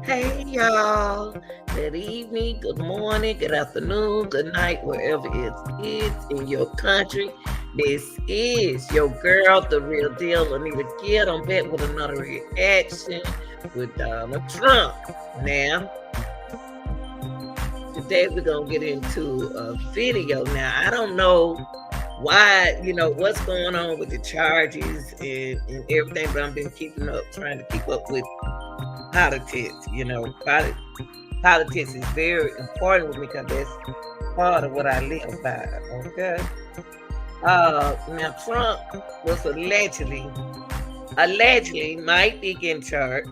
Hey y'all, good evening, good morning, good afternoon, good night, wherever it is in your country. This is your girl, the real deal, Anita Gill. I'm back with another reaction with Donald Trump. Now, today we're going to get into a video. Now, I don't know why, what's going on with the charges and everything, but I've been trying to keep up with politics. Politics is very important with me because that's part of what I live by. Okay. Now Trump was allegedly might be getting charged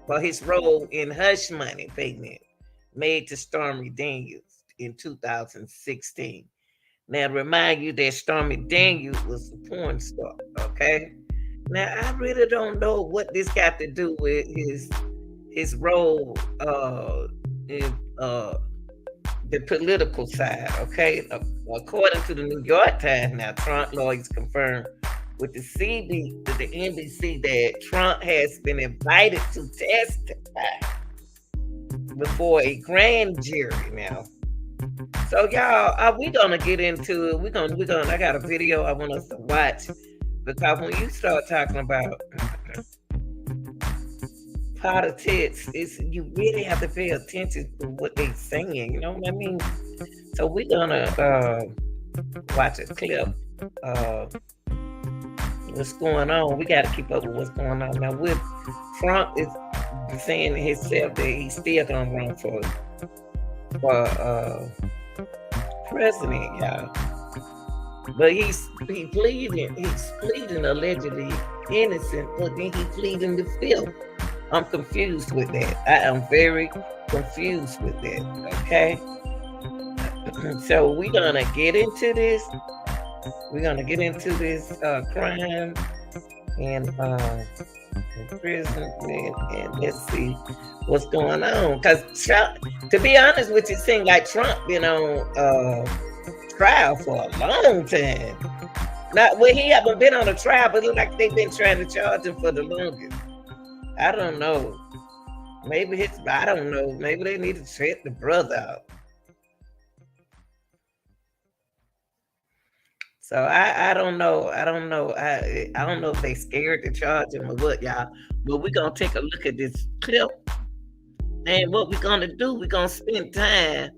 for his role in hush money payment made to Stormy Daniels in 2016. Now, to remind you that Stormy Daniels was a porn star. Okay. Now, I really don't know what this got to do with his role in the political side. Okay, according to the New York Times, now Trump lawyers confirmed with the NBC that Trump has been invited to testify before a grand jury. Now, so y'all, are we gonna get into it? I got a video I want us to watch. Because when you start talking about politics, you really have to pay attention to what they're saying. You know what I mean? So we're gonna watch a clip. What's going on? We got to keep up with what's going on now. With Trump is saying himself that he's still gonna run for president, y'all. But he's pleading allegedly innocent, but then he's pleading the guilty. I'm confused with that. I am very confused with that. Okay. So we're gonna get into this. We're gonna get into this crime and imprisonment, and let's see what's going on. Because to be honest with you, it seems like Trump been on trial for a long time. He haven't been on a trial, but it looks like they've been trying to charge him for the longest. I don't know. I don't know. Maybe they need to check the brother out. So I don't know. I don't know. I don't know if they scared to charge him or what, y'all. But we're gonna take a look at this clip. And what we're gonna do, we're gonna spend time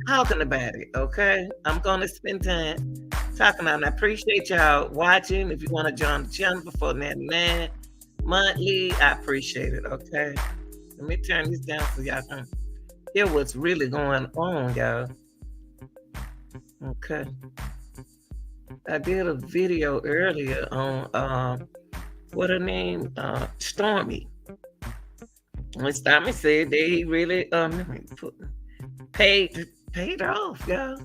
talking about it, okay? I'm gonna spend time talking about it. I appreciate y'all watching. If you want to join the channel before 99 monthly, I appreciate it, okay? Let me turn this down so y'all can hear what's really going on, y'all. Okay. I did a video earlier on what her name? Stormy. When Stormy said that he really paid off, y'all.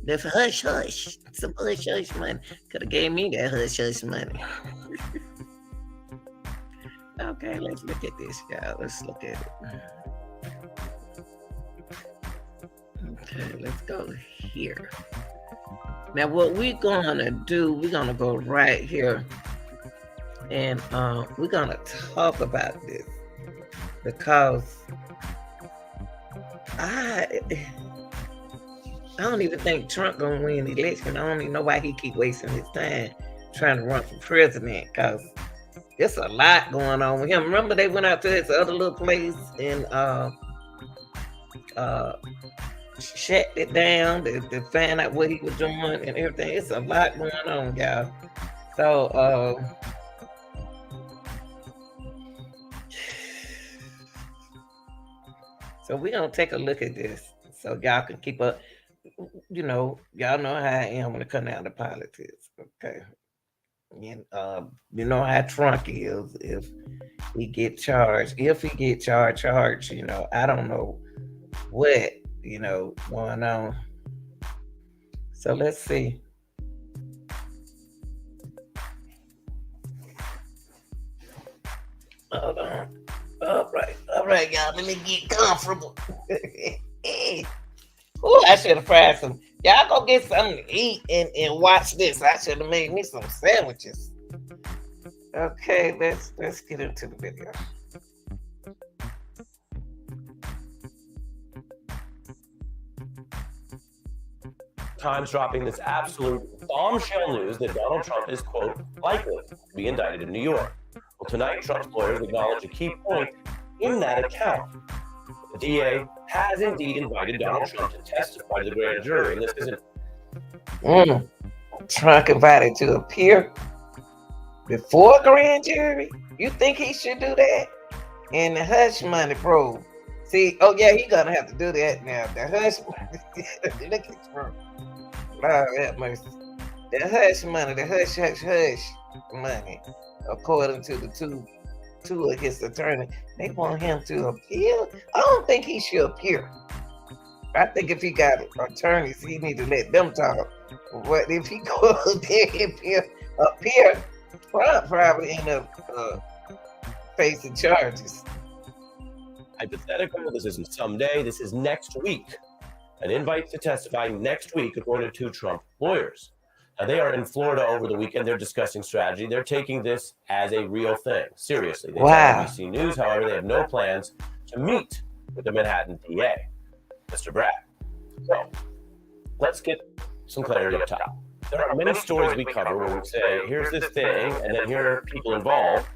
That's hush hush. Some hush hush money. Could have gave me that hush hush money. Okay, let's look at this, y'all. Let's look at it. Okay, let's go here. Now, what we're gonna do, we're gonna go right here, and we're gonna talk about this because I don't even think Trump gonna win the election. I don't even know why he keep wasting his time trying to run for president because there's a lot going on with him. Remember they went out to his other little place and uh shut it down to find out what he was doing and everything. It's a lot going on, y'all. So we're gonna take a look at this so y'all can keep up. Y'all know how I am when it comes down to politics. Okay. And you know how Trump is if he get charged. If he get charged, I don't know what, going on. So let's see. Hold on. All right, y'all. Let me get comfortable. Oh, I should have fried some. Y'all go get something to eat and watch this. I should have made me some sandwiches. Okay, let's get into the video. Times dropping this absolute bombshell news that Donald Trump is, quote, likely to be indicted in New York. Well, tonight, Trump's lawyers acknowledge a key point in that account. The DA has indeed invited Donald Trump to testify to the grand jury, and this isn't... Trump invited to appear before a grand jury? You think he should do that? And the hush money probe. See, oh yeah, he's gonna have to do that now. The hush money. Look at Trump. Lord have mercy. The hush money, the hush money, according to the two of his attorneys, they want him to appeal. I don't think he should appear. I think if he got attorneys, he need to let them talk. What if he go up there and appear? Trump probably end up facing charges. Hypothetical, this isn't someday, this is next week. An invite to testify next week, according to two Trump lawyers. Now, they are in Florida over the weekend. They're discussing strategy. They're taking this as a real thing. Seriously. They tell NBC News, however, they have no plans to meet with the Manhattan DA, Mr. Bragg. So, let's get some clarity up top. There are many stories we cover where we say, here's this thing, and then here are people involved.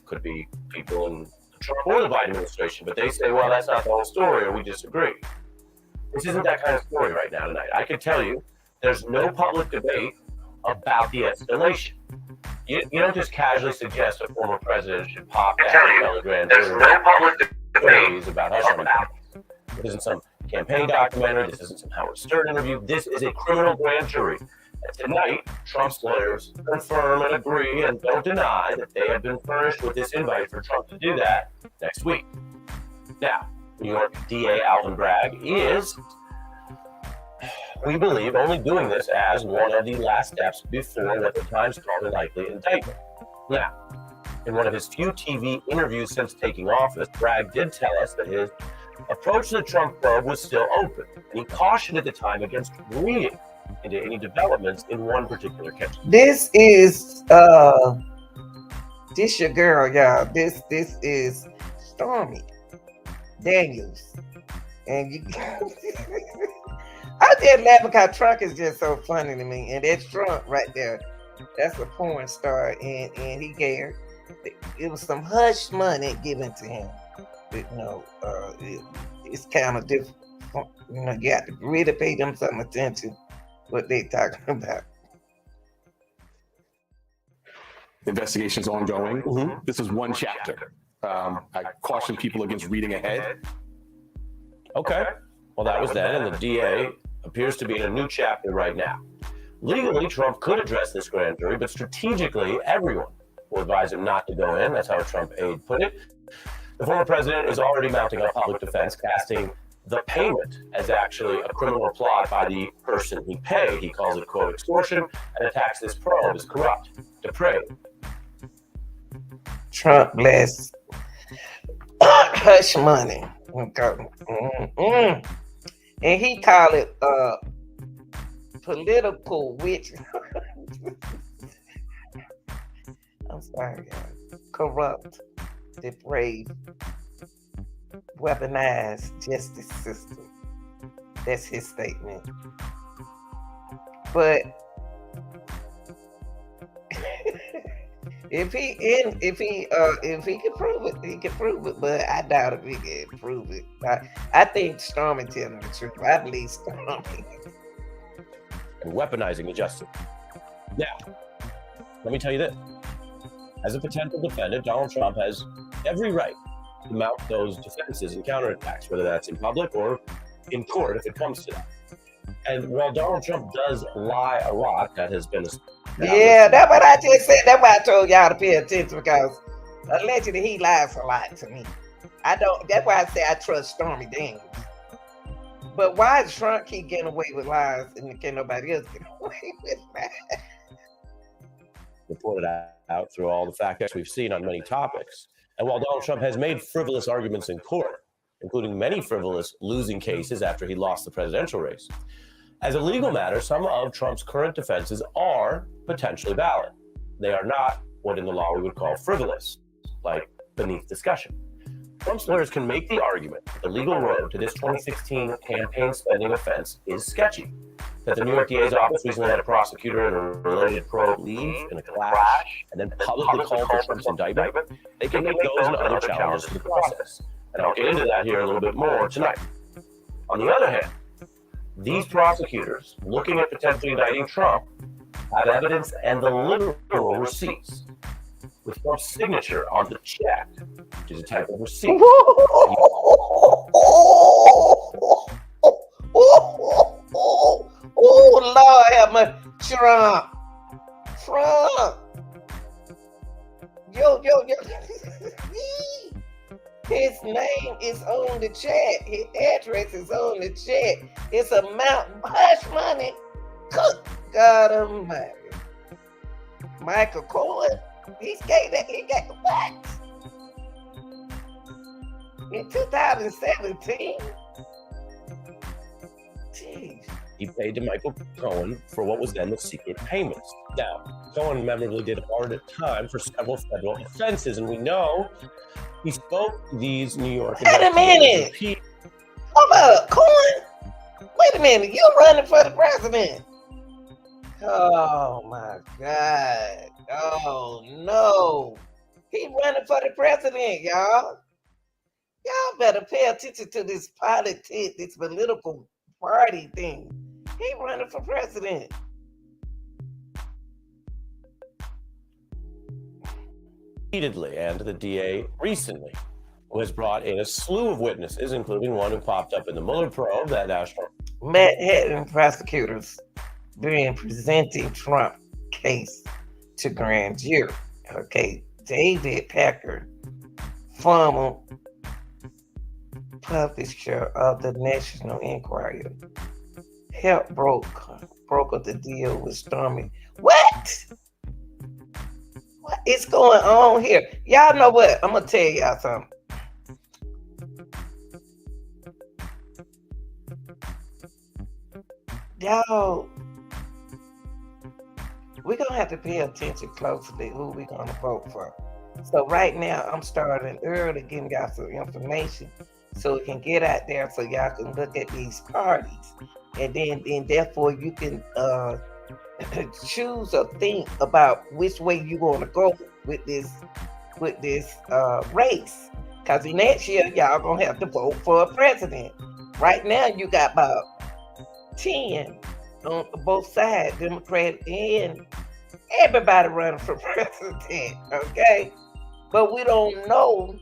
Could be people in the Trump or the Biden administration, but they say, well, that's not the whole story, or we disagree. This isn't that kind of story right now tonight. I can tell you, there's no public debate about the escalation. You don't just casually suggest a former president should pop down and tell the grand jury. There's no public debate about hush money. This isn't some campaign documentary. This isn't some Howard Stern interview. This is a criminal grand jury. And tonight, Trump's lawyers confirm and agree and don't deny that they have been furnished with this invite for Trump to do that next week. Now, New York DA Alvin Bragg is, we believe, only doing this as one of the last steps before what the Times called a likely indictment. Now, in one of his few TV interviews since taking office, Bragg did tell us that his approach to the Trump probe was still open, and he cautioned at the time against reading into any developments in one particular case. This is this your girl, y'all. This is Stormy Daniels, and you. I just laugh because Trump is just so funny to me, and that's Trump right there. That's a porn star, and he gave. It was some hush money given to him. It's kind of different. You have to really pay them some attention what they talking about. The investigation's ongoing. Mm-hmm. This is one chapter. I caution people against reading ahead. Okay. Well, that was then, and the DA appears to be in a new chapter right now. Legally, Trump could address this grand jury, but strategically, everyone will advise him not to go in. That's how a Trump aide put it. The former president is already mounting a public defense, casting the payment as actually a criminal plot by the person he paid. He calls it, quote, extortion, and attacks this probe as corrupt, depraved. Trump bless hush money. And he called it political witch. I'm sorry, guys. Corrupt, depraved, weaponized justice system. That's his statement. But if he can prove it, he can prove it. But I doubt if he can prove it. I think Stormy telling the truth. I believe Stormy. And weaponizing the justice. Now, let me tell you this. As a potential defendant, Donald Trump has every right to mount those defenses and counterattacks, whether that's in public or in court if it comes to that. And while Donald Trump does lie a lot, that has been yeah, that's what I just said. That's why I told y'all to pay attention, because allegedly he lies a lot to me. I don't. That's why I say I trust Stormy Daniels. But why does Trump keep getting away with lies and can nobody else get away with lies? Reported out through all the fact checks we've seen on many topics. And while Donald Trump has made frivolous arguments in court, including many frivolous losing cases after he lost the presidential race, as a legal matter, some of Trump's current defenses are potentially valid. They are not what in the law we would call frivolous, like beneath discussion. Trump's lawyers can make the argument that the legal road to this 2016 campaign spending offense is sketchy, that the New York DA's office recently had a prosecutor and a related probe leave in a clash and then publicly call for Trump's indictment. They can make those and other challenges to the process. And I'll get into that here a little bit more tonight. On the other hand, these prosecutors looking at potentially indicting Trump have evidence and the literal receipts with Trump's signature on the check, which is a type of receipt. Oh, Lord have mercy. Trump. Yo. His name is on the check. His address is on the check. It's amount hush money. Good God Almighty. Michael Cohen. He got what? In 2017? Jeez. He paid to Michael Cohen for what was then the secret payments. Now, Cohen memorably did hard time for several federal offenses, and we know he spoke these New York. Wait a minute. Hold up, Cohen. Wait a minute. You're running for the president. Oh my God. Oh no. He running for the president, y'all. Y'all better pay attention to this politics, this political party thing. He running for president. Repeatedly, and the DA recently was brought in a slew of witnesses, including one who popped up in the Mueller probe that national Manhattan prosecutors being presenting Trump case to grand jury. Okay, David Packer, former publisher of the National Enquirer, helped broker the deal with Stormy. What is going on here? Y'all know what? I'm gonna tell y'all something. Y'all, we're gonna have to pay attention closely who we're gonna vote for. So right now, I'm starting early, giving y'all some information so it can get out there, so y'all can look at these parties, and then therefore you can choose or think about which way you want to go with this race. Because in next year, y'all gonna have to vote for a president. Right now, you got about 10 on both sides, Democrat and everybody running for president, okay? But we don't know,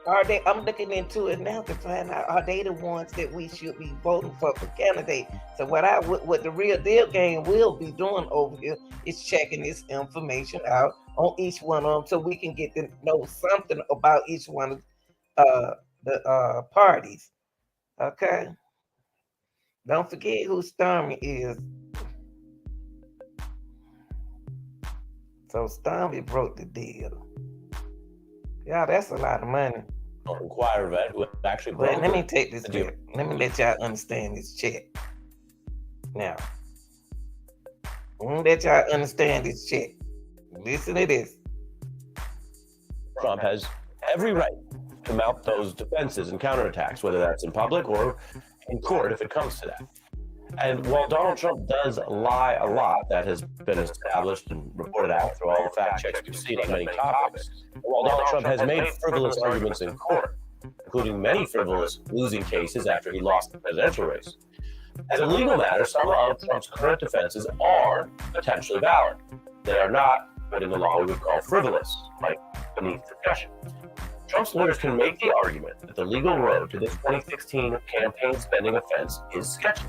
are they, I'm looking into it now to find out, are they the ones that we should be voting for candidate? So what the Real Deal Game will be doing over here is checking this information out on each one of them so we can get to know something about each one of the parties, okay? Don't forget who Stormy is. So Stormy broke the deal. Yeah, that's a lot of money. Enquirer vet who actually But let me take this check. Let me let y'all understand this check. Now, I want to let y'all understand this shit. Listen to this. Trump has every right to mount those defenses and counterattacks, whether that's in public or in court if it comes to that. And while Donald Trump does lie a lot, that has been established and reported out through all the fact checks we've seen on many topics, while Donald Trump has made frivolous arguments in court, including many frivolous losing cases after he lost the presidential race, as a legal matter, some of Trump's current defenses are potentially valid. They are not what in the law we would call frivolous, like beneath discussion. Trump's lawyers can make the argument that the legal road to this 2016 campaign spending offense is sketchy.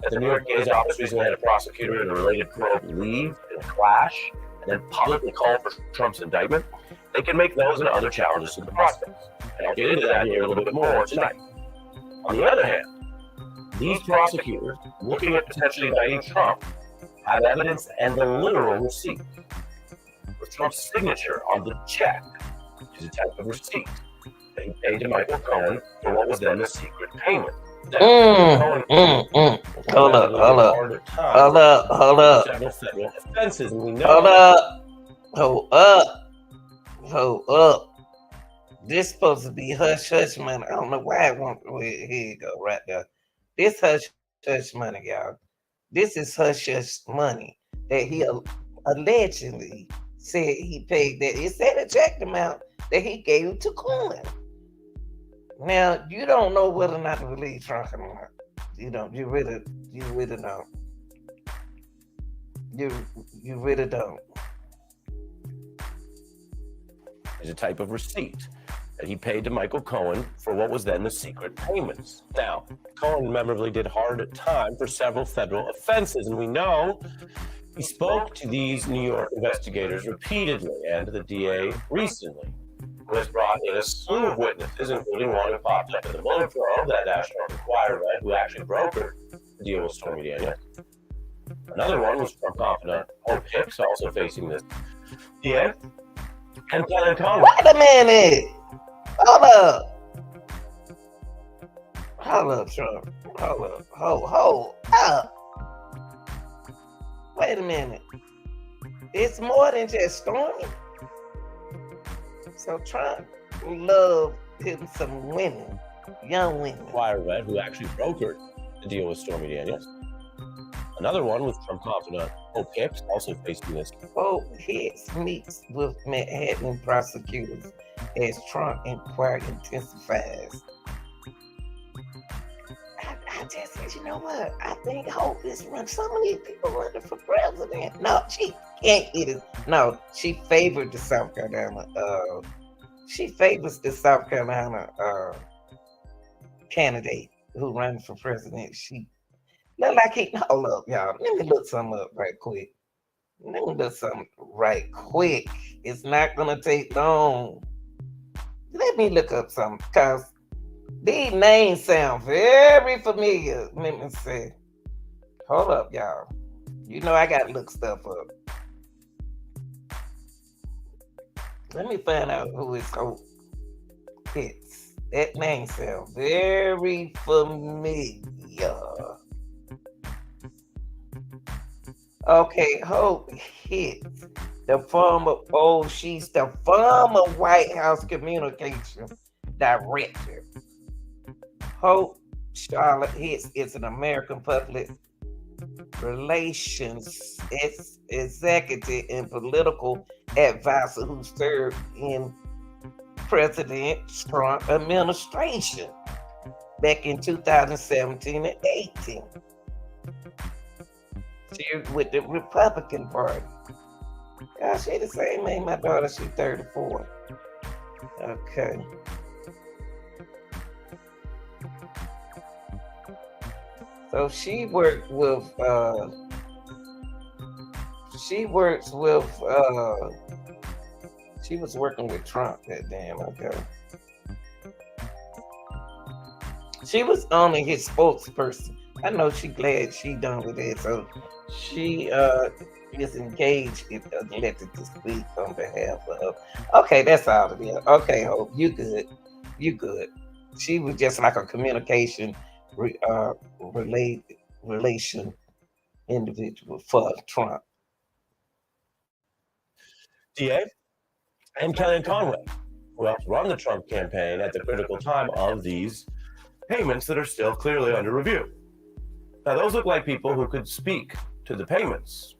That the New York DA's office recently had a prosecutor in a related probe leave in a clash and then publicly call for Trump's indictment. They can make those and other challenges to the process. And I'll get into that here a little bit more tonight. On the other hand, these prosecutors, looking at potentially indicting Trump, have evidence and the literal receipt, with Trump's signature on the check, which is a type of receipt that he paid to Michael Cohen for what was then the secret payment. Hold up. Several federal offenses, and we know. Hold up. This supposed to be hush hush money. I don't know why it won't. Here you go, right there. This hush hush money, y'all. This is hush hush money that he allegedly said he paid. That it said a check amount that he gave to Cohen. Now you don't know whether or not to believe Trump or not. You don't. You really don't. You really don't. Is a type of receipt that he paid to Michael Cohen for what was then the secret payments. Now, Cohen memorably did hard time for several federal offenses, and we know he spoke to these New York investigators repeatedly and to the DA recently, who has brought in a slew of witnesses, including one who popped up in the Mueller probe, that National Enquirer read, who actually brokered the deal with Stormy Daniels. Another one was Trump confidant Hope Hicks, also facing this DA. And Cohen. Wait a minute. Hold up, Trump. Hold up. Wait a minute. It's more than just Stormy. So Trump loved him some women, young women. Wire Red, who actually brokered the deal with Stormy Daniels. Another one was Trump confidant Hope Hicks, also facing this. Hope Hicks meets with Manhattan prosecutors as Trump inquiry intensifies. I just said, you know what? I think Hope is running. Some of these people running for president. No, she can't get it. No, she favored the South Carolina. She favors the South Carolina candidate who runs for president. She look like he. Hold up, y'all. Let me look something up right quick. It's not gonna take long. Let me look up something because these names sound very familiar. Let me see. Hold up, y'all. You know I gotta look stuff up. Let me find out who is Hope Hicks. That name sounds very familiar. Okay, Hope Hicks, she's the former White House communications director. Hope Charlotte Hicks is an American public relations executive and political advisor who served in President Trump administration back in 2017 and 18. She with the Republican Party. Gosh, she the same age. My daughter, she's 34. Okay. So she works with she was working with Trump that damn okay. She was only his spokesperson. I know she glad she done with it, so she is engaged if elected to speak on behalf of. Okay, that's all it is. Okay, Hope, you good. She was just like a communication relation individual for Trump. DA and Kellyanne Conway, who helped run the Trump campaign at the critical time of these payments that are still clearly under review. Now, those look like people who could speak to the payments,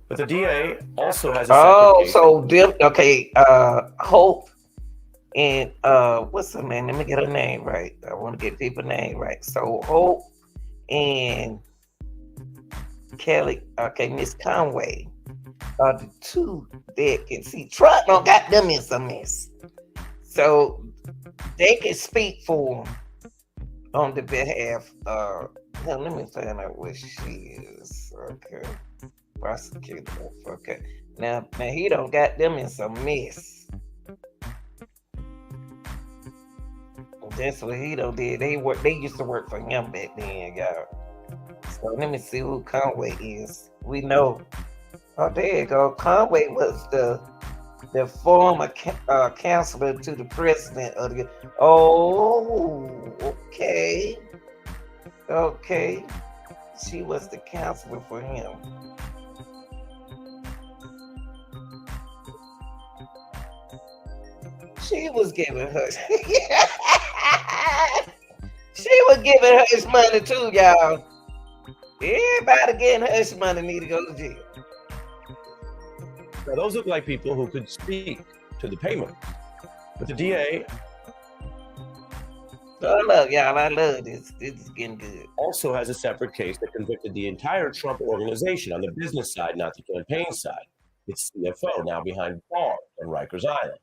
but the DA also has a separate case. So okay, Hope and what's her name? Let me get her name right. I want to get people's name right. So Hope and Kelly, okay, Miss Conway are the two that can see Trump don't got them in some mess. So they can speak for him on the behalf of let me find out what she is. Okay. Prosecutor. Okay. Now he don't got them in some mess. That's what he don't did. They used to work for him back then, y'all. So let me see who Conway is. We know. Oh, there you go. Conway was the former counselor to the president of the. Oh, okay. Okay. She was the counselor for him. She was giving her. She was giving hush money too, y'all. Everybody getting hush money need to go to jail. Now, those look like people who could speak to the payment, but the DA. I love y'all. I love this. This is getting good. Also has a separate case that convicted the entire Trump organization on the business side, not the campaign side. Its CFO now behind bars on Rikers Island.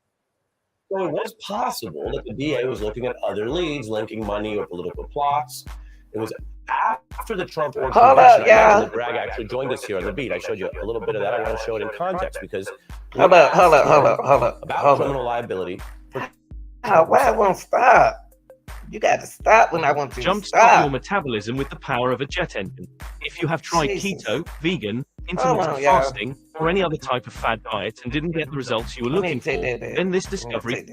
So it was possible that the DA was looking at other leads, linking money or political plots. It was after the Trump organization. Hold up, y'all. That Bragg actually joined us here on the beat. I showed you a little bit of that. I want to show it in context because hold up. About criminal liability. Why it won't stop? You got to stop when I want to Jumpstart your metabolism with the power of a jet engine. If you have tried Jesus. keto, vegan, intermittent fasting, or any other type of fad diet and didn't get the results you were looking for, then this discovery...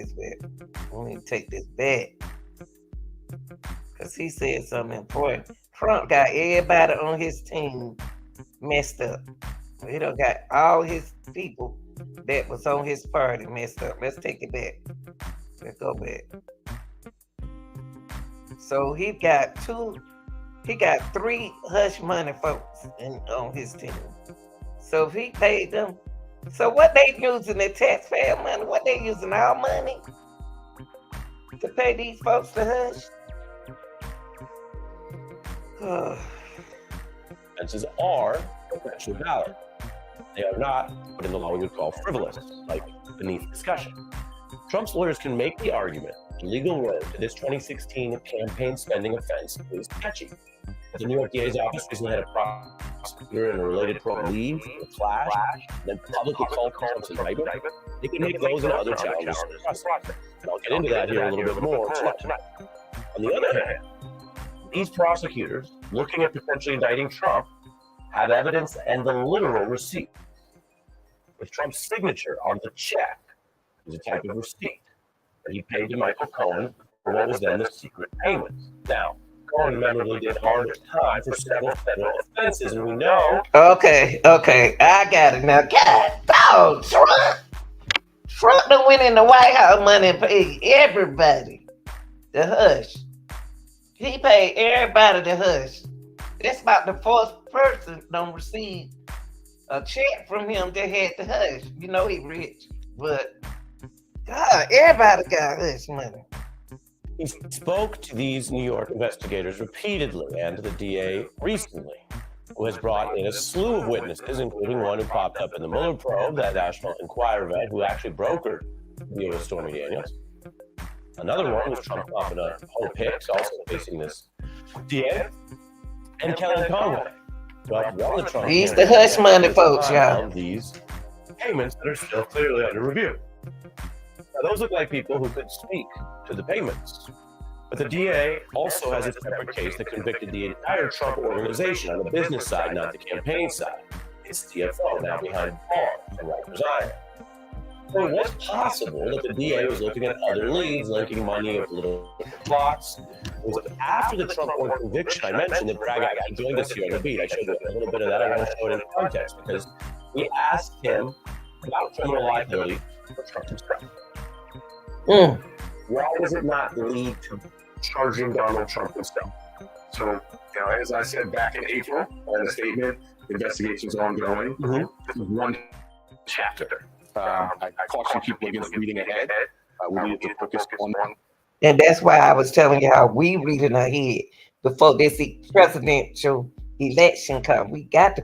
Let me take this back. Because he said something important. Trump got everybody on his team messed up. He done got all his people that was on his party messed up. Let's take it back. Let's go back. So he got three hush money folks on his team. So if he paid them, so what they using their taxpayer money? What they using our money to pay these folks to hush? Offenses are perpetual valid. They are not what in the law we would call frivolous, like beneath discussion. Trump's lawyers can make the argument the legal road to this 2016 campaign spending offense is sketchy. The New York DA's office recently had a prosecutor and a related probe leave, a clash, then publicly call Trump's indictment. They can make those and other challenges. And I'll get into that here a little bit more tonight. On the other hand, these prosecutors, looking at potentially indicting Trump, have evidence and the literal receipt. With Trump's signature on the check is a type of receipt that he paid to Michael Cohen for what was then the secret payments. Now, Cohen memorably did hard time for several federal offenses, and we know... Okay, I got it now. God dog, Trump done went in the White House money and paid everybody the hush. He paid everybody the hush. That's about the fourth person don't receive a check from him that had the hush. You know he rich, but God, everybody got hush money. He spoke to these New York investigators repeatedly and to the DA recently, who has brought in a slew of witnesses, including one who popped up in the Mueller probe, that National Enquirer vet who actually brokered the deal with Stormy Daniels. Another one was Trump confidant Hope Hicks, also facing this DA, and Kellyanne Conway. He's the hush money folks, y'all. These payments that are still clearly under review. Now, those look like people who could speak to the payments. But the DA also has a separate case that convicted the entire Trump organization on the business side, not the campaign side. Its CFO now behind bars on Rikers Island. So it was possible that the DA was looking at other leads, linking money with political plots. It was after the Trump won conviction, I mentioned that Bragg actually joined us here on the beat. I showed you a little bit of that. I want to show it in context because we asked him about criminal liability for Trump himself. Why does it not lead to charging Donald Trump himself? So, as I said back in April in a statement, the investigation is ongoing. This is one chapter. I caution people against reading ahead. We need to focus on. And that's why I was telling you how we reading ahead before this presidential election comes. We got to.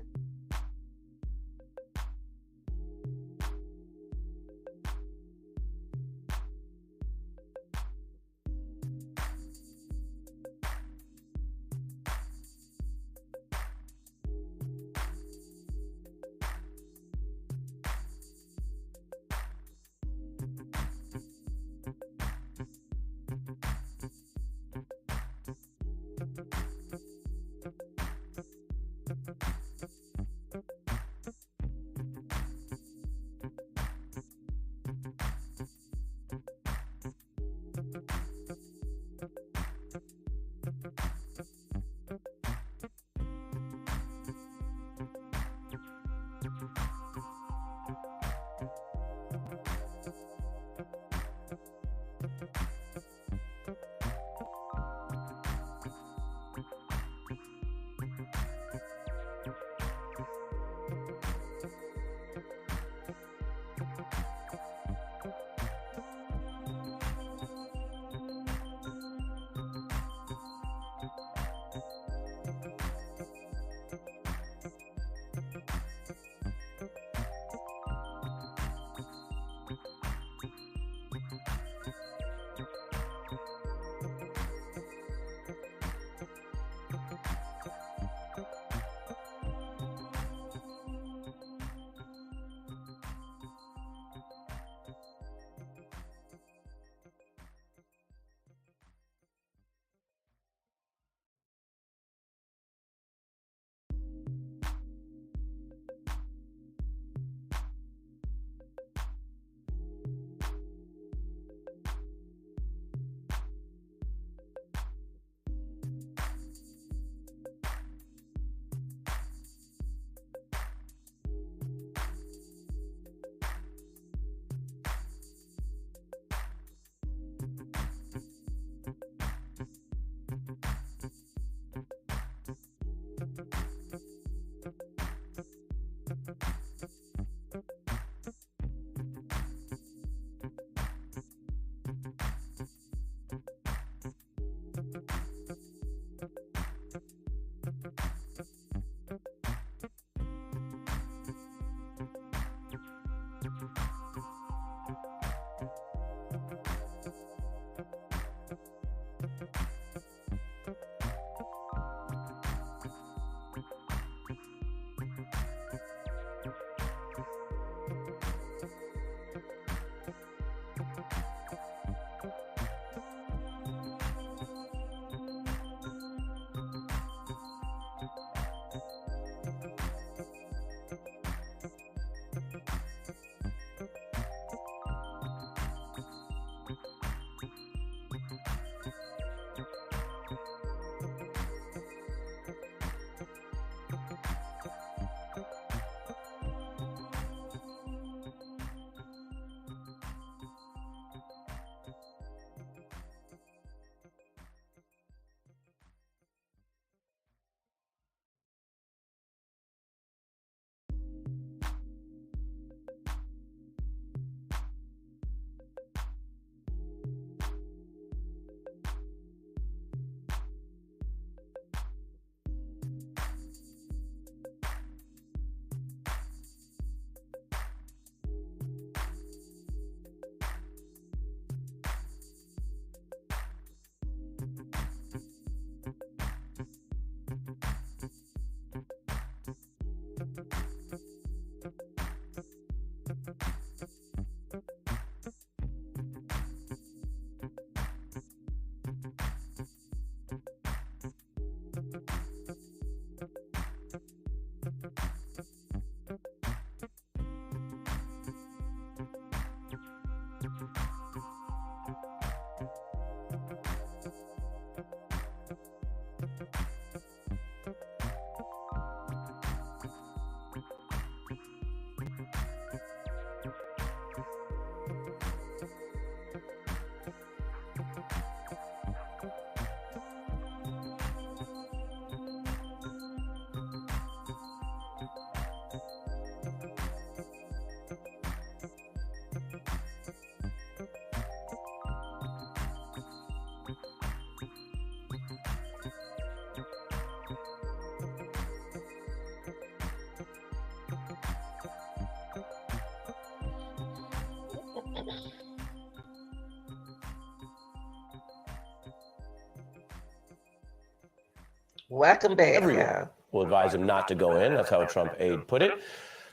Welcome back, Everyone y'all. will advise him not to go in. That's how a Trump aide put it.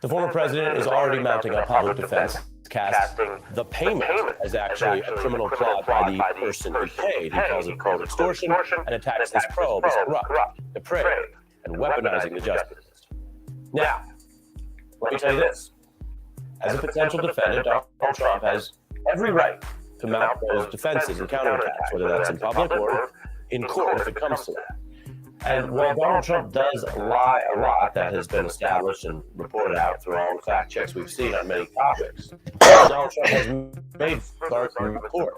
The former president is already mounting a public defense, casting the payment as actually a criminal plot by the person he paid. He calls it cold extortion and attacks this probe as corrupt, depraved, and weaponizing the justice system. Now, let me tell you this. As a potential defendant, Donald Trump has every right to mount those defenses and counterattacks, whether that's in public or in court if it comes to that. And while Donald Trump does lie a lot, that has been established and reported out through all the fact checks we've seen on many topics, Donald Trump has made arguments in court,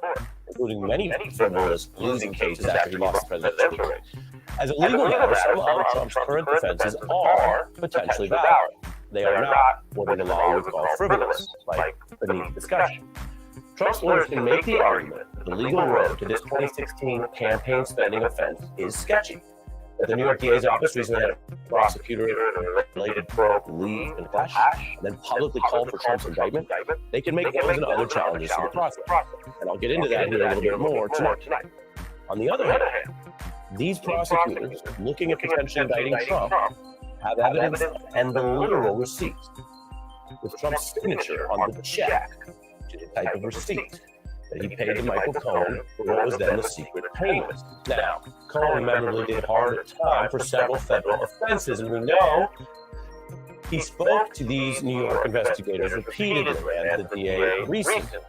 including many frivolous losing cases after he lost the presidential race. As a legal matter, some of Trump's current defenses are potentially valid. They are not what in the law would call frivolous, like beneath discussion. Trump's lawyers can make the argument that the legal road to this 2016 campaign spending offense is sketchy. That the New York DA's office recently had a prosecutor related probe leave and flash, and then publicly called for Trump's indictment. They can make those and other challenges to the process. And I'll get into that here a little bit more tonight. On the other hand, these prosecutors looking at potentially indicting Trump have evidence and the literal receipts with Trump's signature on the check, which is a type of receipt that he paid to Michael Cohen for what was then the secret payment. Now, Cohen memorably did hard time for several federal offenses, and we know he spoke to these New York investigators repeatedly and the DA recently,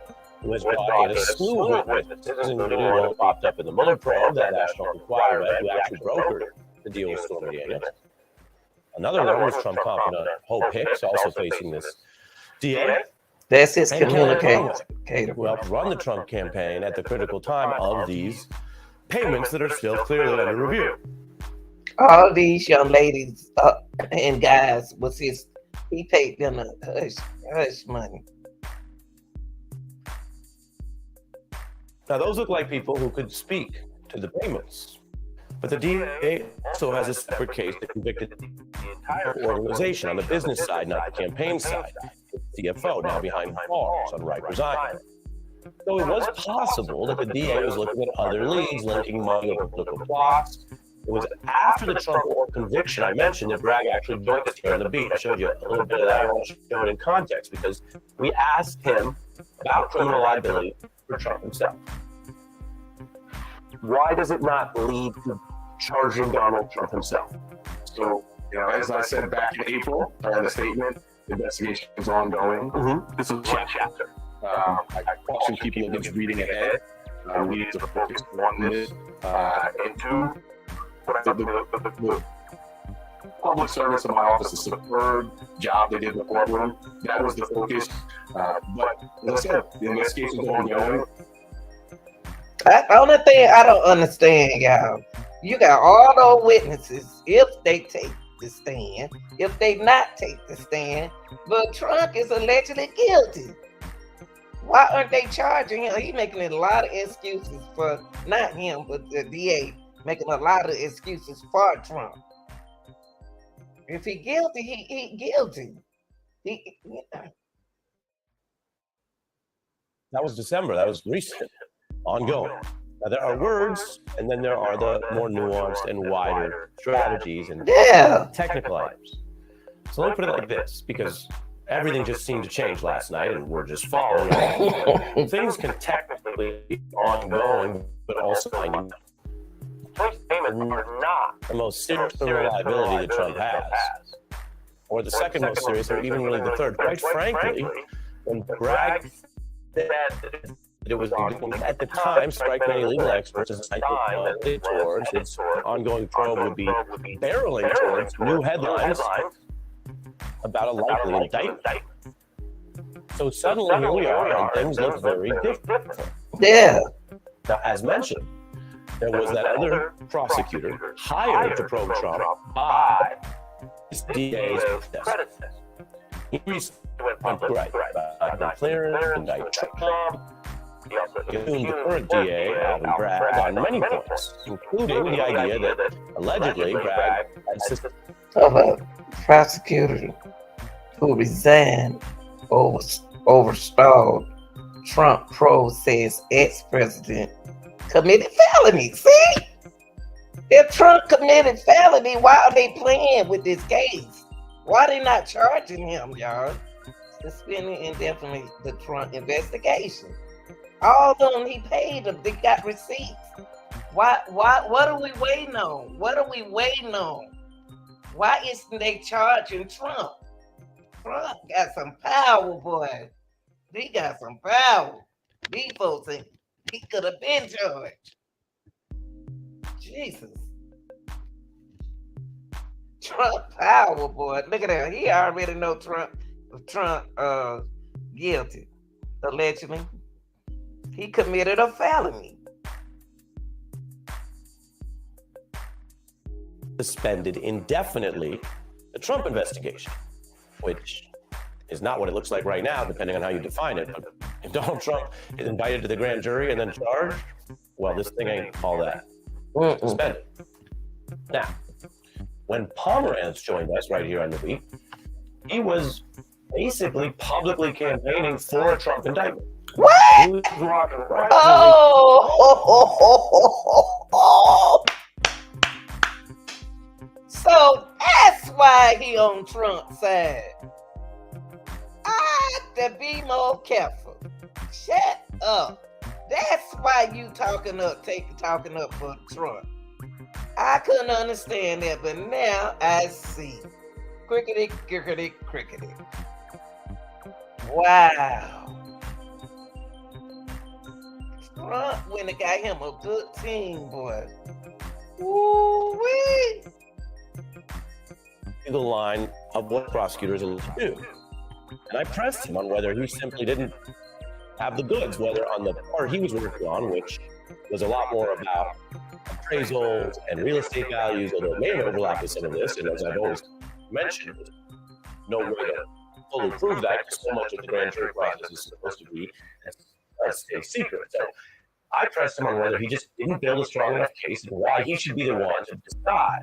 who has brought in a slew of witnesses, including one who popped up in the Mueller probe, that National Enquirer who actually brokered the deal with Stormy Daniels. Another one was Trump confidant Hope Hicks, also facing this DA. That's his communicator. Who helped run the Trump campaign at the critical time of these payments that are still clearly under review. All these young ladies and guys he paid them a hush money. Now, those look like people who could speak to the payments. But the DA also has a separate case that convicted the entire organization on the business side, not the campaign side. The CFO now behind bars on Rikers Island. So it was possible that the DA was looking at other leads linking money over political plots. It was after the Trump conviction I mentioned that Bragg actually joined us here on the beat. I showed you a little bit of that. I want to show it in context because we asked him about criminal liability for Trump himself. Why does it not lead to charging Donald Trump himself? So, as I said back in April, in the statement, the investigation is ongoing. This is one chapter. I caution people against reading ahead. We need to focus on this into the public service of my office, a superb job they did in the courtroom. That was the focus. But as I said, the investigation is ongoing. The only thing I don't understand, y'all, you got all those witnesses, if they take the stand, if they not take the stand, but Trump is allegedly guilty. Why aren't they charging him? He's making a lot of excuses for, not him, but the DA, making a lot of excuses for Trump. If he guilty, he guilty. That was December. That was recent. Ongoing. Now, there are words, and then there are the more nuanced and wider strategies and technical items. So let me put it like this, because everything just seemed to change last night, and we're just following along. Things can technically be ongoing, but also finding payments are not the most serious liability that Trump has, or the second most serious, or even really the third. Quite frankly, when Bragg said it was at the time, strike many legal experts as towards its ongoing probe would be barreling towards new headlines about a likely indictment. So suddenly here we are, and things look very different. Yeah. Now, as mentioned, there was that other prosecutor hired to probe Trump by his DA's predecessor. He recently went right by clearance, indict Trump. He also assumed the current DA, Alvin Bragg, on many points, including the idea that allegedly Bragg had assisted of a prosecutor who resigned overstalled Trump probe says ex-president committed felony. See? If Trump committed felony, why are they playing with this case? Why they not charging him, y'all? Suspending indefinitely the Trump investigation. All of them, he paid them. They got receipts. What are we waiting on? What are we waiting on? Why isn't they charging Trump? Trump got some power, boy. He got some power. These folks think he could have been charged. Jesus. Trump power, boy. Look at that. He already know Trump guilty. Allegedly. He committed a felony. Suspended indefinitely the Trump investigation, which is not what it looks like right now, depending on how you define it. But if Donald Trump is indicted to the grand jury and then charged, well, this thing ain't all that. Suspended. Now, when Pomerantz joined us right here on the beat, he was basically publicly campaigning for a Trump indictment. What? He was rocking right So that's why he on Trump's side. I have to be more careful. Shut up. That's why you talking up for Trump. I couldn't understand that, but now I see. Crickety, crickety, crickety. Wow. Trump went and got him a good team, boy. Woo-wee. the line of what prosecutors are to do. And I pressed him on whether he simply didn't have the goods, whether on the part he was working on, which was a lot more about appraisals and real estate values, although it may have overlapped with some of this, and as I've always mentioned, no way to fully prove that because so much of the grand jury process is supposed to be a secret. So I pressed him on whether he just didn't build a strong enough case and why he should be the one to decide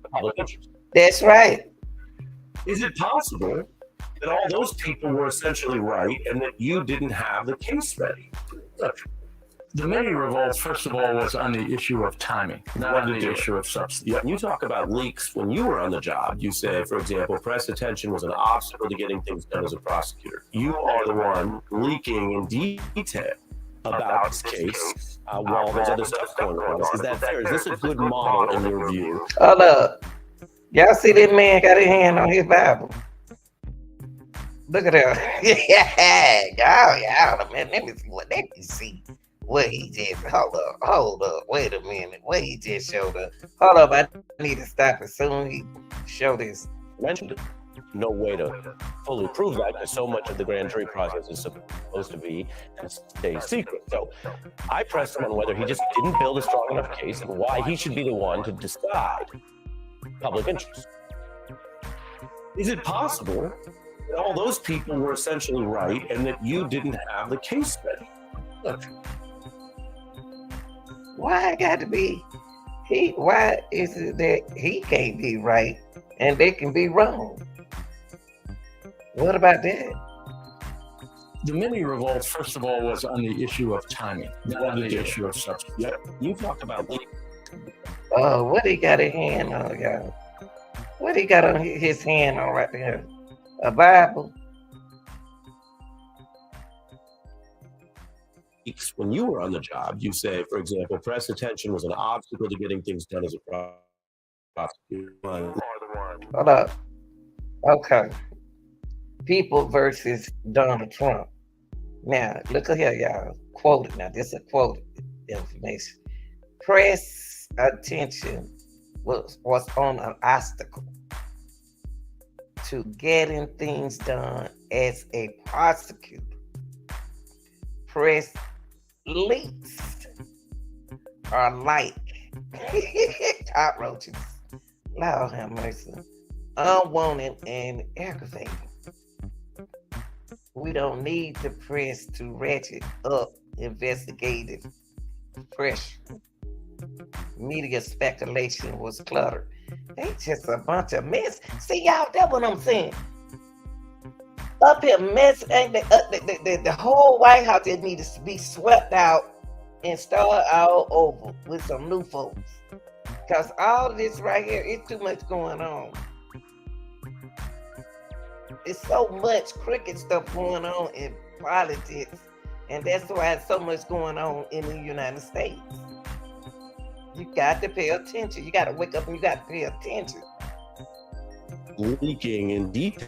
the public interest. That's right. Is it possible that all those people were essentially right and that you didn't have the case ready? Look, the mini revolt, first of all, was on the issue of timing, not on the issue of substance. Yeah, you talk about leaks when you were on the job. You say, for example, press attention was an obstacle to getting things done as a prosecutor. You are the one leaking in detail about this case while there's other stuff going on. Is that fair? Is this a good model in your view? Hold up. Y'all see that man got his hand on his Bible? Look at that. Yeah, man. Let me see what he just. Hold up. Wait a minute. What he just showed up. Hold up. I need to stop as soon as he show this. Mentioned it. No way to fully prove that because so much of the grand jury process is supposed to be and stay secret. So I pressed him on whether he just didn't build a strong enough case and why he should be the one to decide public interest. Is it possible that all those people were essentially right and that you didn't have the case ready? Look. Why I got to be why is it that he can't be right and they can be wrong? What about that? The mini revolt, first of all, was on the issue of timing, not on the issue of substance. Yep. You talked about Oh, what he got his hand on, y'all? What he got on his hand on right there? A Bible? When you were on the job, you say, for example, press attention was an obstacle to getting things done as a prosecutor. Hold up. Okay. People versus Donald Trump. Now, look at here, y'all. Quoted. Now, this is a quoted information. Press attention was on an obstacle to getting things done as a prosecutor. Press leaks are like cockroaches. Lord have mercy. Unwanted and aggravating. We don't need the press to ratchet up investigative pressure. Media speculation was cluttered. They just a bunch of mess. See, y'all, that's what I'm saying. Up here, mess, and the whole White House just needs to be swept out and start all over with some new folks. Because all this right here, it's too much going on. It's so much crooked stuff going on in politics, and that's why it's so much going on in the United States. You got to pay attention. You got to wake up and you got to pay attention. Leaking in detail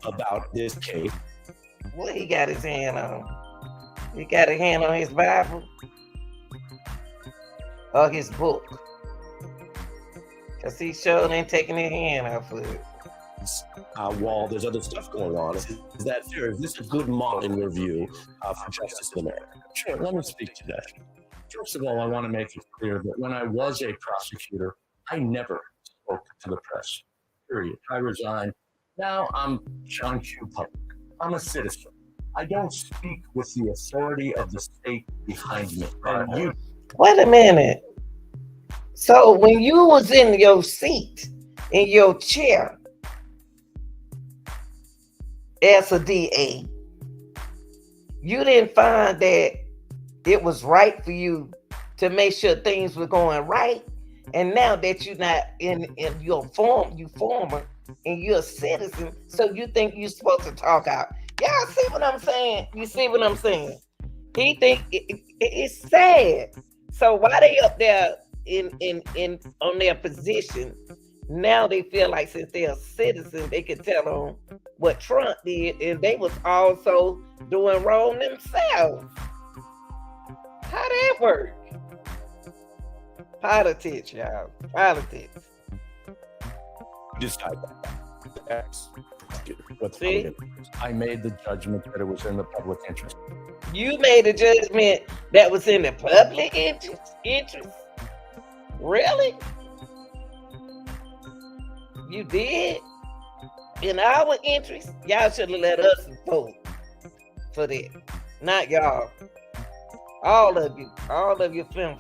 about this case. What he got his hand on? He got a hand on his Bible or his book? Because he sure ain't taking his hand off of it. While there's other stuff going on, is that fair? Is this a good model in your view for justice in America? Sure, let me speak to that. First of all, I want to make it clear that when I was a prosecutor, I never spoke to the press, period. I resigned. Now I'm John Q. Public. I'm a citizen. I don't speak with the authority of the state behind me. And you. Wait a minute. So when you was in your seat, in your chair, as a DA, you didn't find that it was right for you to make sure things were going right. And now that you're not in your former and you're a citizen, so you think you're supposed to talk out. Y'all see what I'm saying? You see what I'm saying? He think it's sad. So why they up there in on their position? Now they feel like since they're a citizen, they can tell them what Trump did, and they was also doing wrong themselves. How that work? Politics, y'all. Politics. Decide that. See? I made the judgment that it was in the public interest. You made a judgment that was in the public interest? Really? You did? In our interest? Y'all should have let us vote for that. Not y'all. All of you film.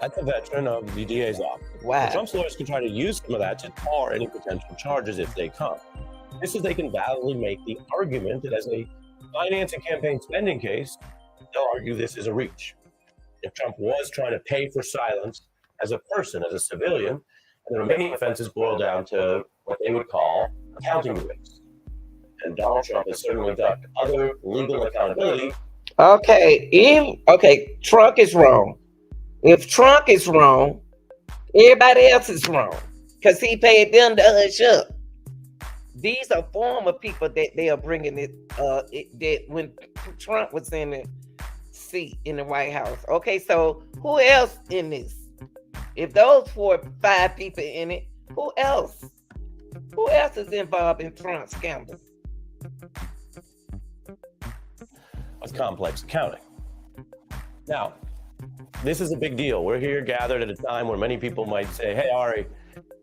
That's a veteran of the DA's office. Wow. Trump's lawyers can try to use some of that to tar any potential charges if they come. This is they can validly make the argument that as a finance and campaign spending case, they'll argue this is a reach. If Trump was trying to pay for silence as a person, as a civilian, and the remaining offenses boil down to what they would call accounting waste. And Donald Trump has certainly ducked other legal accountability. Okay, Trump is wrong. If Trump is wrong, everybody else is wrong because he paid them to hush up. These are former people that they are bringing that when Trump was in the seat in the White House. Okay, so who else in this? If those 4 or 5 people in it, who else? Who else is involved in Trump's scandal? Of complex accounting. Now, this is a big deal. We're here gathered at a time where many people might say, hey, Ari,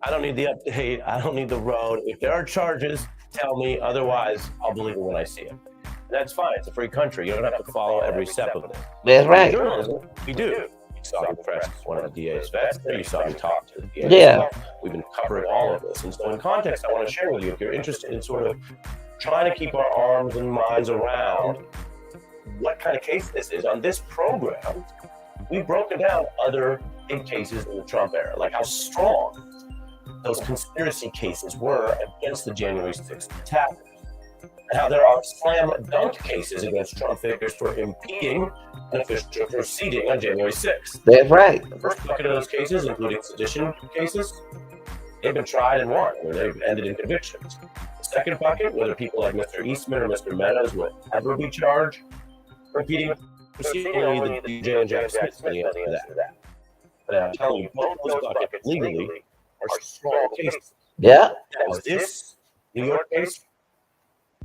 I don't need the update. I don't need the road. If there are charges, tell me. Otherwise, I'll believe it when I see it. And that's fine. It's a free country. You don't have to follow every step of it. That's right. Journalism, we do. You saw me press one of the DA's vets there. You saw me talk to the DA. Yeah. We've been covering all of this. And so in context, I want to share with you, if you're interested in sort of trying to keep our arms and minds around what kind of case this is. On this program, we've broken down other big cases in the Trump era, like how strong those conspiracy cases were against the January 6th attackers, and how there are slam dunk cases against Trump figures for impeding an official proceeding on January 6th. That's right. The first bucket of those cases, including sedition cases, they've been tried and won, where they've ended in convictions. The second bucket, whether people like Mr. Eastman or Mr. Meadows will ever be charged for impeding proceeding, the DJ and Jack Smith for the answer to that. But I'm telling you, both those buckets legally are strong cases. Yeah. Is this New York case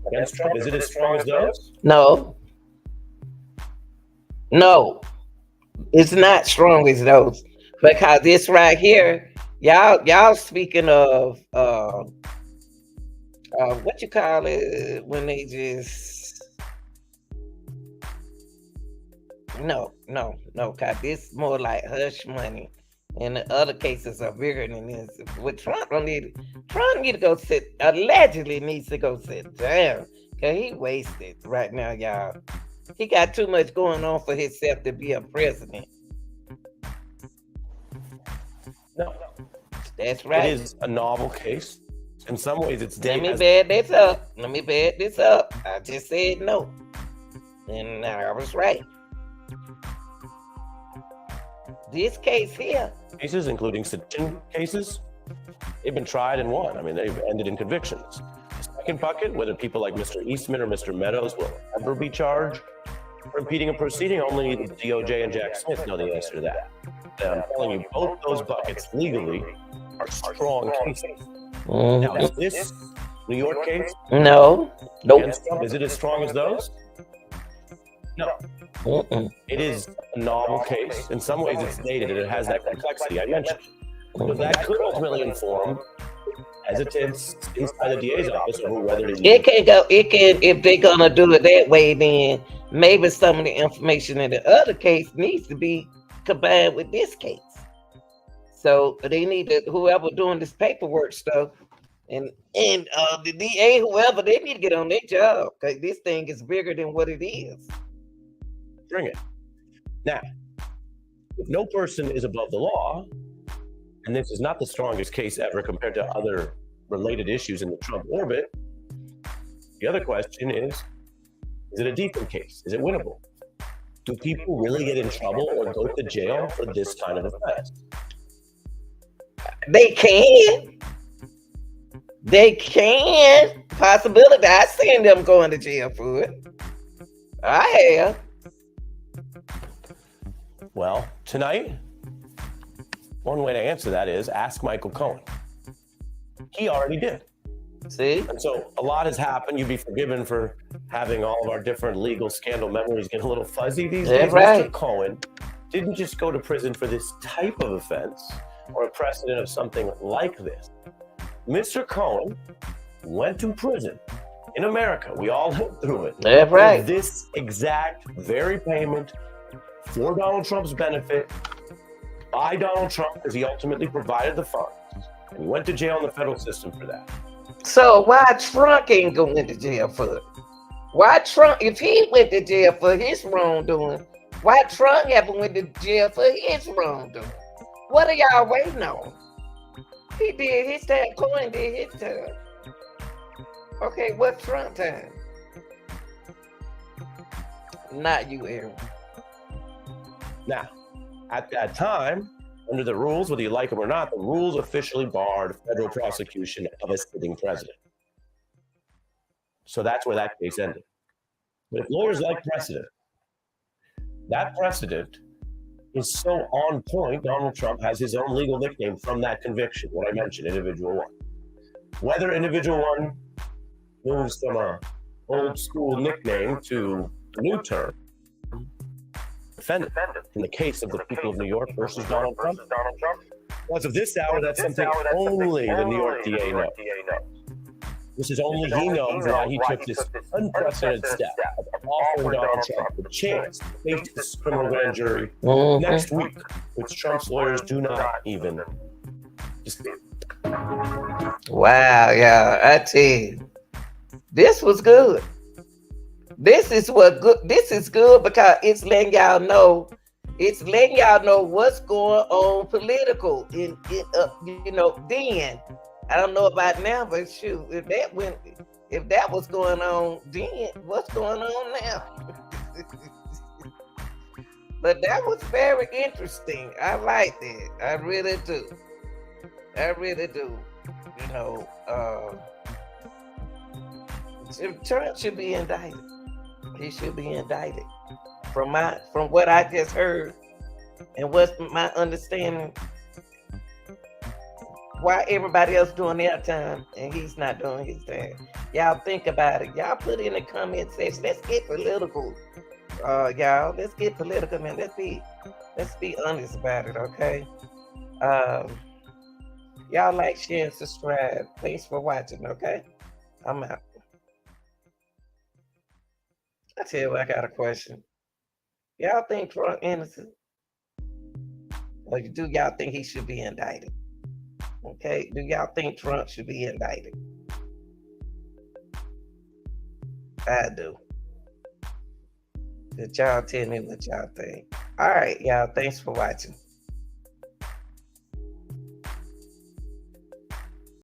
against Trump, is it as strong as those? No. It's not strong as those. Because this right here, y'all speaking of what you call it when they just no, cause this more like hush money. And the other cases are bigger than this. With Trump need to go sit, allegedly needs to go sit down. Cause he wasted right now, y'all. He got too much going on for himself to be a president. No. That's right. It is a novel case. In some ways, it's Let me bed this up. I just said no. And I was right. This case here. Cases, including sedition cases, they've been tried and won. I mean, they've ended in convictions. The second bucket, whether people like Mr. Eastman or Mr. Meadows will ever be charged for impeding a proceeding, only the DOJ and Jack Smith know the answer to that. And I'm telling you, both those buckets legally are strong cases. Mm-hmm. Now, is this New York case? No. Nope. Is it as strong as those? No. Mm-mm. It is a novel case. In some ways, it's dated and it has that complexity I mentioned. So that could ultimately inform hesitance inside the DA's office over whether it can go. It can, if they're gonna do it that way, then maybe some of the information in the other case needs to be combined with this case. So they need to, whoever doing this paperwork stuff, and the DA, whoever, they need to get on their job, because this thing is bigger than what it is. Bring it. Now, if no person is above the law, and this is not the strongest case ever compared to other related issues in the Trump orbit, the other question is it a decent case? Is it winnable? Do people really get in trouble or go to jail for this kind of offense? They can. They can. Possibility. I've seen them going to jail for it. I have. Well, tonight, one way to answer that is ask Michael Cohen. He already did. See? And so a lot has happened. You'd be forgiven for having all of our different legal scandal memories get a little fuzzy these days. Right. Mr. Cohen didn't just go to prison for this type of offense or a precedent of something like this. Mr. Cohen went to prison in America. We all lived through it. That's right. For this exact very payment for Donald Trump's benefit by Donald Trump, because he ultimately provided the funds. And he went to jail in the federal system for that. So why Trump ain't going to jail for it? Why Trump, if he went to jail for his wrongdoing, why Trump haven't went to jail for his wrongdoing? What are y'all waiting on? He did his time. Cohen did his time. Okay, what's Trump time? Not you, Aaron. Now, at that time, under the rules, whether you like them or not, the rules officially barred federal prosecution of a sitting president. So that's where that case ended. But if lawyers like precedent, that precedent is so on point, Donald Trump has his own legal nickname from that conviction, what I mentioned, individual one. Whether individual one moves from an old school nickname to a new term, defendant in the case of the people of New York versus Donald Trump. As of this hour, that's something only the New York DA knows. This is only he knows why he took this unprecedented step of offering Donald Trump the chance to face this criminal grand jury next week, which Trump's lawyers do not even dispute. Wow, yeah, I tell you, this was good. This is good because it's letting y'all know. It's letting y'all know what's going on political in then. I don't know about now, but shoot, if that was going on then, what's going on now? But that was very interesting. I like that. I really do. Trump should be indicted. He should be indicted. From what I just heard and what's my understanding, why everybody else doing their time and he's not doing his time. Y'all think about it. Y'all put in the comment section. Let's get political. Y'all, let's get political, man. Let's be honest about it, okay? Y'all like, share, and subscribe. Thanks for watching, okay? I'm out. I tell you what, I got a question. Y'all think Trump innocent? Or do y'all think he should be indicted? Okay, do y'all think Trump should be indicted? I do. But y'all tell me what y'all think. All right, y'all, thanks for watching.